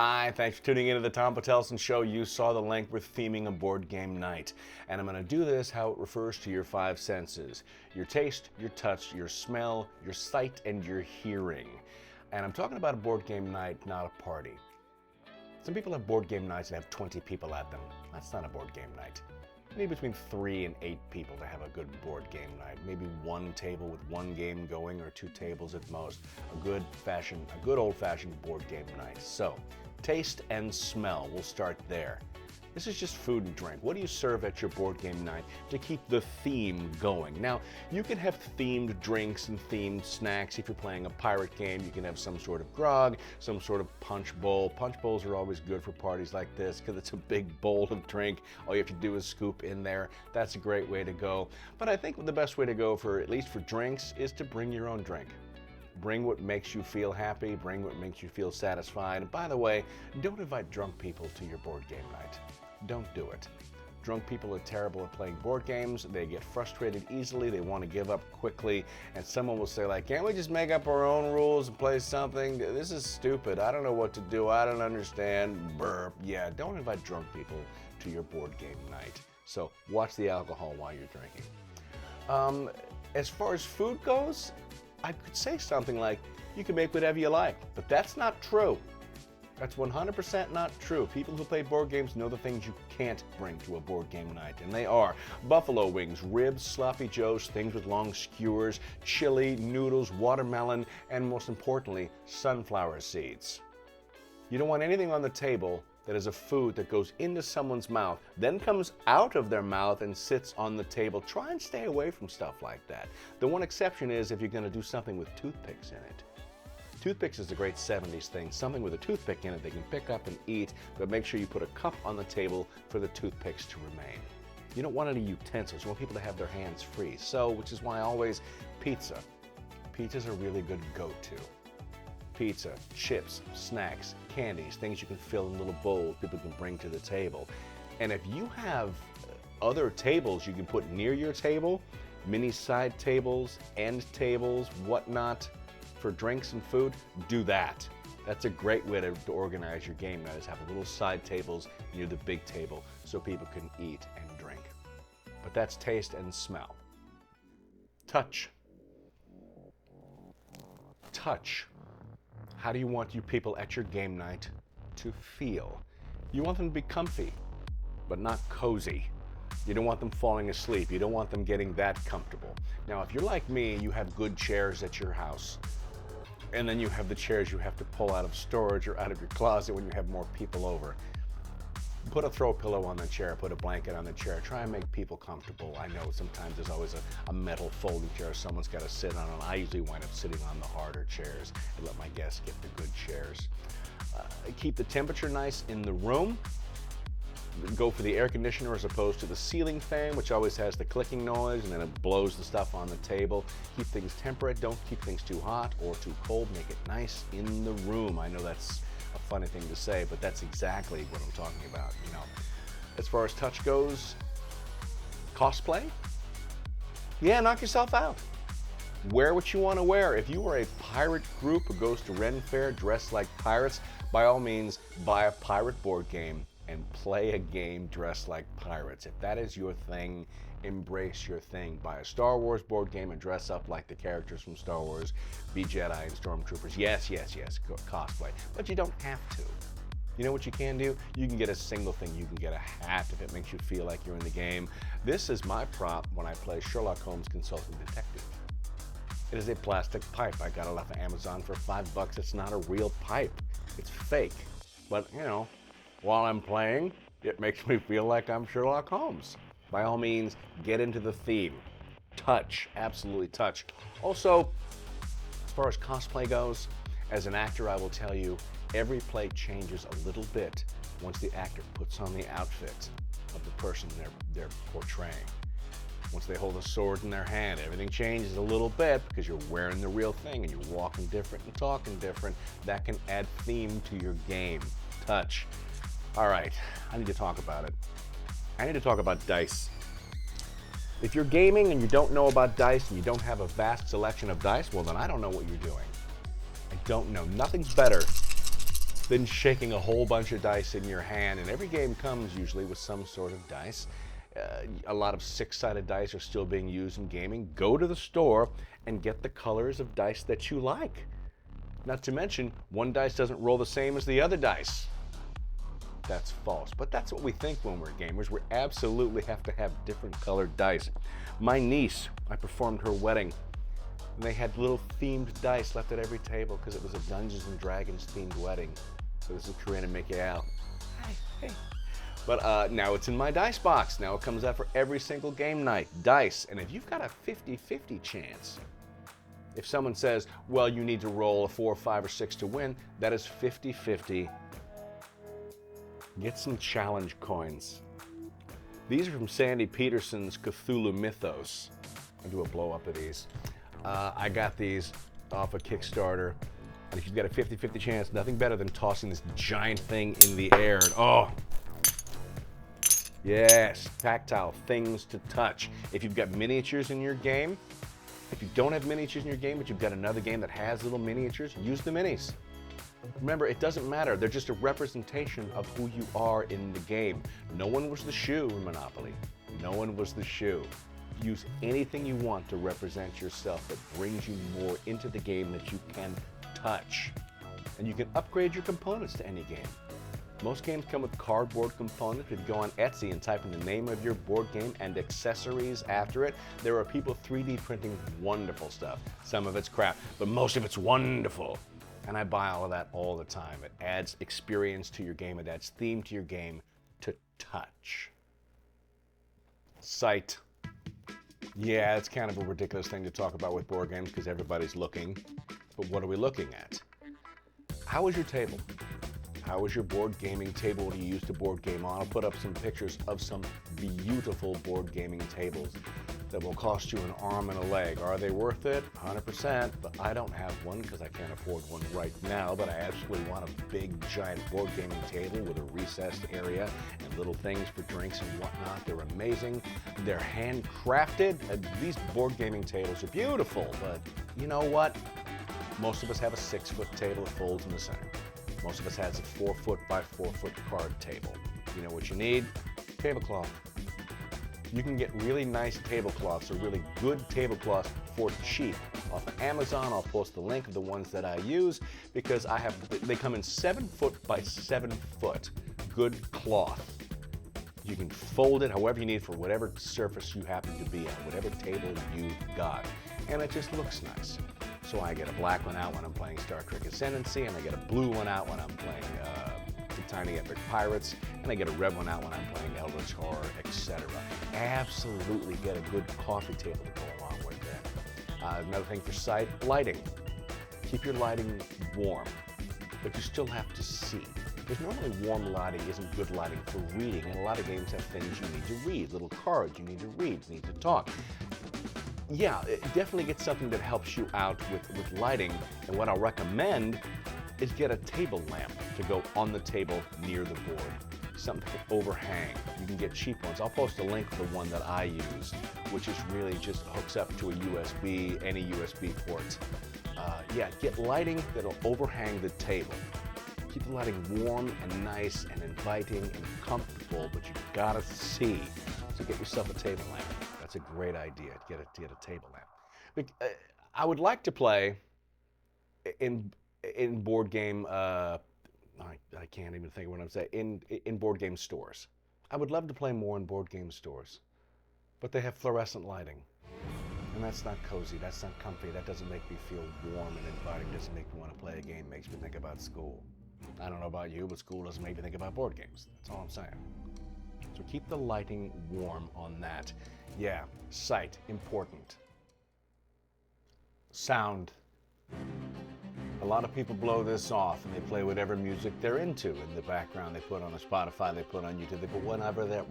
Hi, thanks for tuning into the Tom Patelson Show. You saw the link. We're theming a board game night. And I'm going to do this how it refers to your five senses. Your taste, your touch, your smell, your sight, and your hearing. And I'm talking about a board game night, not a party. Some people have board game nights that have 20 people at them. That's not a board game night. You need between 3 and 8 people to have a good board game night. Maybe one table with one game going, or 2 tables at most. A good old-fashioned board game night. So, taste and smell. We'll start there. This is just food and drink. What do you serve at your board game night to keep the theme going? Now, you can have themed drinks and themed snacks. If you're playing a pirate game, you can have some sort of grog, some sort of punch bowl. Punch bowls are always good for parties like this because it's a big bowl of drink. All you have to do is scoop in there. That's a great way to go. But I think the best way to go, for at least for drinks, is to bring your own drink. Bring what makes you feel happy, bring what makes you feel satisfied. And by the way, don't invite drunk people to your board game night. Don't do it. Drunk people are terrible at playing board games. They get frustrated easily. They want to give up quickly. And someone will say, like, can't we just make up our own rules and play something? This is stupid. I don't know what to do. I don't understand. Burp. Yeah, don't invite drunk people to your board game night. So watch the alcohol while you're drinking. As far as food goes, I could say something like, you can make whatever you like, but that's not true. That's 100% not true. People who play board games know the things you can't bring to a board game night, and they are buffalo wings, ribs, sloppy joes, things with long skewers, chili, noodles, watermelon, and most importantly, sunflower seeds. You don't want anything on the table that is a food that goes into someone's mouth, then comes out of their mouth and sits on the table. Try and stay away from stuff like that. The one exception is if you're going to do something with toothpicks in it. Toothpicks is a great 70s thing. Something with a toothpick in it they can pick up and eat, but make sure you put a cup on the table for the toothpicks to remain. You don't want any utensils. You want people to have their hands free. So, which is why always pizza. Pizza's a really good go-to. Pizza, chips, snacks, candies, things you can fill in little bowls people can bring to the table. And if you have other tables you can put near your table, mini side tables, end tables, whatnot, for drinks and food, do that. That's a great way to organize your game night, is have little side tables near the big table so people can eat and drink. But that's taste and smell. Touch. Touch. How do you want you people at your game night to feel? You want them to be comfy, but not cozy. You don't want them falling asleep. You don't want them getting that comfortable. Now, if you're like me, you have good chairs at your house. And then you have the chairs you have to pull out of storage or out of your closet when you have more people over. Put a throw pillow on the chair, put a blanket on the chair. Try and make people comfortable. I know sometimes there's always a metal folding chair someone's got to sit on. And I usually wind up sitting on the harder chairs and let my guests get the good chairs. Keep the temperature nice in the room. Go for the air conditioner as opposed to the ceiling fan, which always has the clicking noise and then it blows the stuff on the table. Keep things temperate. Don't keep things too hot or too cold. Make it nice in the room. I know that's a funny thing to say, but that's exactly what I'm talking about. You know, as far as touch goes, cosplay? Yeah, knock yourself out. Wear what you want to wear. If you are a pirate group who goes to Ren Fair dressed like pirates, by all means, buy a pirate board game and play a game dressed like pirates. If that is your thing, embrace your thing. Buy a Star Wars board game and dress up like the characters from Star Wars. Be Jedi and Stormtroopers. Yes, cosplay. But you don't have to. You know what you can do? You can get a single thing. You can get a hat if it makes you feel like you're in the game. This is my prop when I play Sherlock Holmes Consulting Detective. It is a plastic pipe. I got it off of Amazon for $5. It's not a real pipe. It's fake. But, you know, while I'm playing, it makes me feel like I'm Sherlock Holmes. By all means, get into the theme. Touch, absolutely touch. Also, as far as cosplay goes, as an actor, I will tell you, every play changes a little bit once the actor puts on the outfit of the person they're portraying. Once they hold a sword in their hand, everything changes a little bit because you're wearing the real thing and you're walking different and talking different. That can add theme to your game. Touch. All right, I need to talk about it. I need to talk about dice. If you're gaming and you don't know about dice and you don't have a vast selection of dice, well then I don't know what you're doing. I don't know. Nothing's better then shaking a whole bunch of dice in your hand. And every game comes usually with some sort of dice. A lot of six-sided dice are still being used in gaming. Go to the store and get the colors of dice that you like. Not to mention, one dice doesn't roll the same as the other dice. That's false, but that's what we think when we're gamers. We absolutely have to have different colored dice. My niece, I performed her wedding, and they had little themed dice left at every table because it was a Dungeons and Dragons themed wedding. So this is Corinne and Mikael. Hi, hey. But now it's in my dice box. Now it comes out for every single game night. Dice, and if you've got a 50-50 chance, if someone says, well, you need to roll a 4, 5, or 6 to win, that is 50-50. Get some challenge coins. These are from Sandy Peterson's Cthulhu Mythos. I'll do a blow up of these. I got these off of Kickstarter. And if you've got a 50-50 chance, nothing better than tossing this giant thing in the air. And, oh, yes, tactile things to touch. If you've got miniatures in your game, if you don't have miniatures in your game, but you've got another game that has little miniatures, use the minis. Remember, it doesn't matter. They're just a representation of who you are in the game. No one was the shoe in Monopoly. No one was the shoe. Use anything you want to represent yourself that brings you more into the game that you can touch. And you can upgrade your components to any game. Most games come with cardboard components. If you go on Etsy and type in the name of your board game and accessories after it, there are people 3D printing wonderful stuff. Some of it's crap, but most of it's wonderful. And I buy all of that all the time. It adds experience to your game. It adds theme to your game to touch. Sight. Yeah, it's kind of a ridiculous thing to talk about with board games because everybody's looking. But what are we looking at? How is your table? How is your board gaming table? What do you use to board game on? I'll put up some pictures of some beautiful board gaming tables that will cost you an arm and a leg. Are they worth it? 100%, but I don't have one because I can't afford one right now, but I absolutely want a big, giant board gaming table with a recessed area and little things for drinks and whatnot. They're amazing. They're handcrafted. These board gaming tables are beautiful, but you know what? Most of us have a 6-foot table that folds in the center. Most of us has a 4-foot by 4-foot card table. You know what you need? Tablecloth. You can get really nice tablecloths or really good tablecloths for cheap off of Amazon. I'll post the link of the ones that I use because they come in 7-foot by 7-foot good cloth. You can fold it however you need for whatever surface you happen to be on, whatever table you've got. And it just looks nice. So I get a black one out when I'm playing Star Trek Ascendancy, and I get a blue one out when I'm playing the Tiny Epic Pirates, and I get a red one out when I'm playing Eldritch Horror, etc. Absolutely get a good coffee table to go along with that. Another thing for sight, lighting. Keep your lighting warm, but you still have to see. Because normally warm lighting isn't good lighting for reading, and a lot of games have things you need to read, little cards you need to read, you need to talk. Yeah, definitely get something that helps you out with lighting, and what I'll recommend is get a table lamp to go on the table near the board. Something to overhang. You can get cheap ones. I'll post a link to the one that I use, which is really just hooks up to a USB, any USB port. Yeah, get lighting that'll overhang the table. Keep the lighting warm and nice and inviting and comfortable, but you gotta see. So get yourself a table lamp. That's a great idea, to get a table lamp. I would like to play in board game, I can't even think of what I'm saying, in board game stores. I would love to play more in board game stores, but they have fluorescent lighting. And that's not cozy, that's not comfy, that doesn't make me feel warm and inviting, doesn't make me want to play a game, makes me think about school. I don't know about you, but school doesn't make me think about board games. That's all I'm saying. So keep the lighting warm on that. Yeah, sight, important. Sound. A lot of people blow this off and they play whatever music they're into in the background. They put on a Spotify, they put on YouTube, they put whatever that.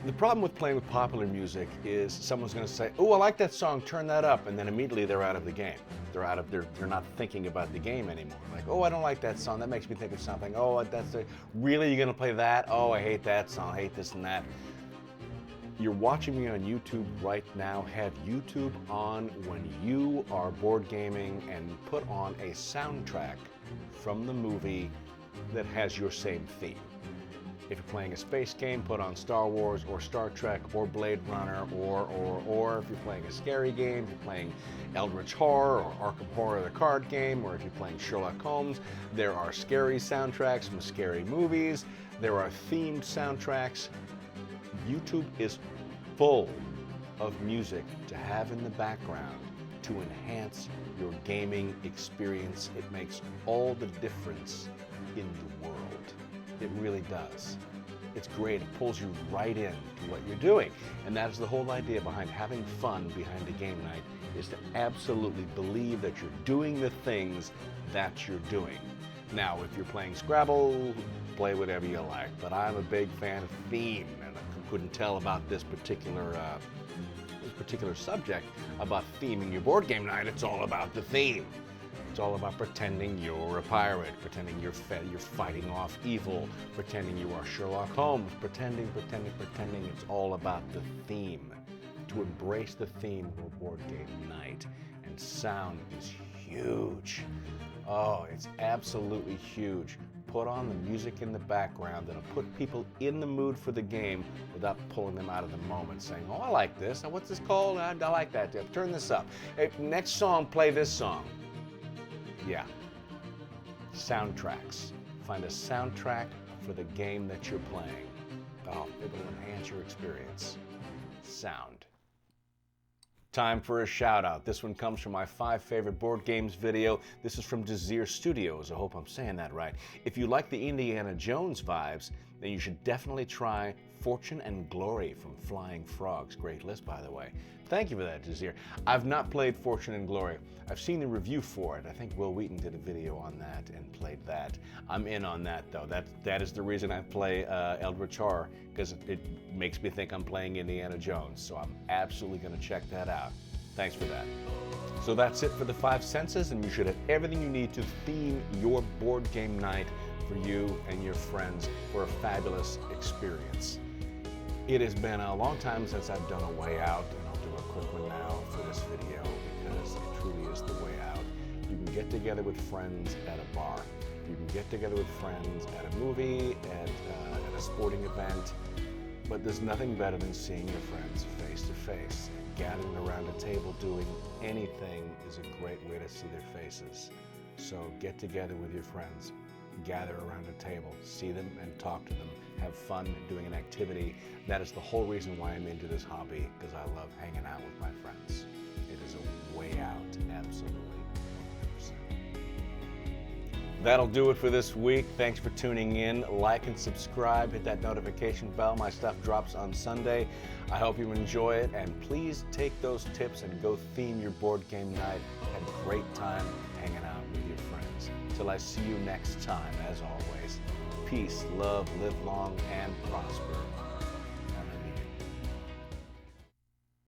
The problem with playing with popular music is someone's going to say, "Oh, I like that song, turn that up," and then immediately they're out of the game. They're not thinking about the game anymore. Like, "Oh, I don't like that song. That makes me think of something. Oh, really, you're going to play that? Oh, I hate that song. I hate this and that." You're watching me on YouTube right now. Have YouTube on when you are board gaming and put on a soundtrack from the movie that has your same theme. If you're playing a space game, put on Star Wars or Star Trek or Blade Runner or if you're playing a scary game, if you're playing Eldritch Horror or Arkham Horror the card game, or if you're playing Sherlock Holmes, there are scary soundtracks from scary movies. There are themed soundtracks. YouTube is full of music to have in the background to enhance your gaming experience. It makes all the difference in the world. It really does. It's great. It pulls you right in to what you're doing. And that is the whole idea behind having fun behind a game night, is to absolutely believe that you're doing the things that you're doing. Now, if you're playing Scrabble, play whatever you like. But I'm a big fan of theme, and I couldn't tell about this particular subject about theming your board game night. It's all about the theme. It's all about pretending you're a pirate, pretending you're fighting off evil, pretending you are Sherlock Holmes, pretending. It's all about the theme. To embrace the theme of a board game night. And sound is huge. Oh, it's absolutely huge. Put on the music in the background that'll put people in the mood for the game without pulling them out of the moment, saying, oh, I like this. What's this called? I like that. Turn this up. Hey, next song, play this song. Yeah. Soundtracks. Find a soundtrack for the game that you're playing. Oh, it will enhance your experience. Sound. Time for a shout out. This one comes from my 5 favorite board games video. This is from Desir Studios. I hope I'm saying that right. If you like the Indiana Jones vibes, then you should definitely try Fortune and Glory from Flying Frogs. Great list, by the way. Thank you for that, Desir. I've not played Fortune and Glory. I've seen the review for it. I think Will Wheaton did a video on that and played that. I'm in on that, though. That is the reason I play Eldritch Horror, because it makes me think I'm playing Indiana Jones. So I'm absolutely going to check that out. Thanks for that. So that's it for the 5 senses, and you should have everything you need to theme your board game night for you and your friends for a fabulous experience. It has been a long time since I've done a way out, and I'll do a quick one now for this video because it truly is the way out. You can get together with friends at a bar. You can get together with friends at a movie, at a sporting event, but there's nothing better than seeing your friends face to face. Gathering around a table doing anything is a great way to see their faces. So get together with your friends. Gather around a table, see them and talk to them, have fun doing an activity. That is the whole reason why I'm into this hobby, because I love hanging out with my friends. It is a way out, absolutely. 100%. That'll do it for this week. Thanks for tuning in. Like and subscribe, hit that notification bell. My stuff drops on Sunday. I hope you enjoy it, and please take those tips and go theme your board game night. Have a great time hanging out with your friends. Till I see you next time, as always, peace, love, live long, and prosper.